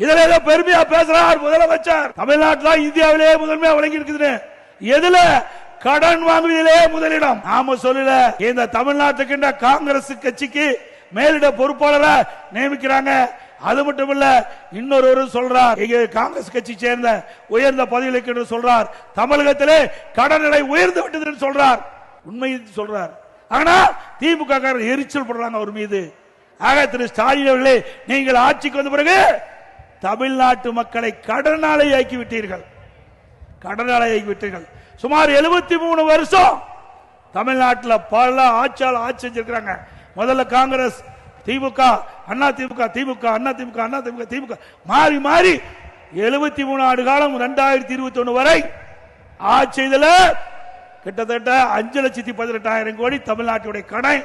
இதுல ஏதோ பெருமையா பேசுறார் முதலமைச்சர். தமிழ்நாட்டில் இந்தியாவிலேயே முதன்மையா வழங்கி இருக்குது. எதுல? கடன் வாங்குவதிலே முதலிடம். நாம சொல்லல. இந்த தமிழ்நாட்டுக்கு காங்கிரஸ் கட்சிக்கு மேலிட பொறுப்பாளரை நியமிக்கிறாங்க. அது மட்டும் இல்ல, இன்னொரு சொல்றார், காங்கிரஸ் கட்சி சேர்ந்த உயர்ந்த பதவிகளுக்கு சொல்றார், தமிழகத்திலே கடன் நிலை உயர்ந்து விட்டது சொல்றார். உண்மை சொல்றார். ஆனா திமுக எரிச்சல் படுறாங்க அவர் மீது. ஆக திரு ஸ்டாலின் அவர்களே, நீங்கள் ஆட்சிக்கு வந்த பிறகு தமிழ்நாட்டு மக்களை கடனாளி ஆக்கி விட்டீர்கள். கடனாளி ஆக்கி விட்டீர்கள். சுமார் 73 வருஷம் தமிழ்நாட்டில் பல ஆட்சியாளர் ஆட்சி செஞ்சிருக்கிறாங்க. முதல்ல காங்கிரஸ், திமுக, அண்ணா திமுக, திமுக, அண்ணா திமுக, அண்ணா திமுக, திமுக மாறி மாறி 73 ஆண்டு காலம் 2021 வரை ஆட்சி செய்தல கிட்டத்தட்ட 5,18,000 கோடி தமிழ்நாட்டுடைய கடன்.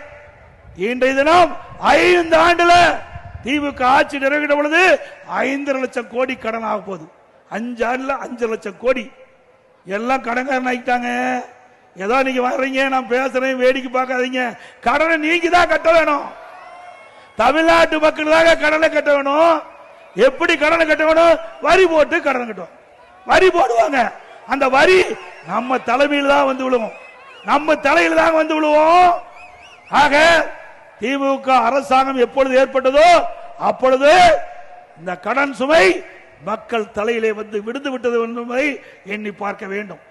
இன்றைய தினம் 5 ஆண்டுல திமுக ஆட்சி நிறைவேற்ற பொழுது 5,5 லட்சம் கோடி கடன் ஆக போகுது. 5 ஆண்டுல 5 லட்சம் கோடி. எல்லாம் கடன்காரன் ஆகிட்டாங்க. ஏதோ நீங்க வர்றீங்க, நான் பேசுறேன், வேடிக்கை பார்க்காதீங்க. கடனை நீங்க தான் கட்ட வேணும். தமிழ்நாட்டு மக்கள் தான் கடனை கட்ட வேணும். எப்படி கடனை கட்ட வேணும்? வரி போட்டு கடனை கட்டுவோம். வரி போடுவாங்க. அந்த வரி நம்ம தலைமையில் தான் வந்து விழுவோம். நம்ம தலையில் தான் வந்து விழுவோம். ஆக திமுக அரசாங்கம் எப்பொழுது ஏற்பட்டதோ அப்பொழுது இந்த கடன் சுமை மக்கள் தலையிலே வந்து விடுந்து விட்டது என்பதை எண்ணி பார்க்க வேண்டும்.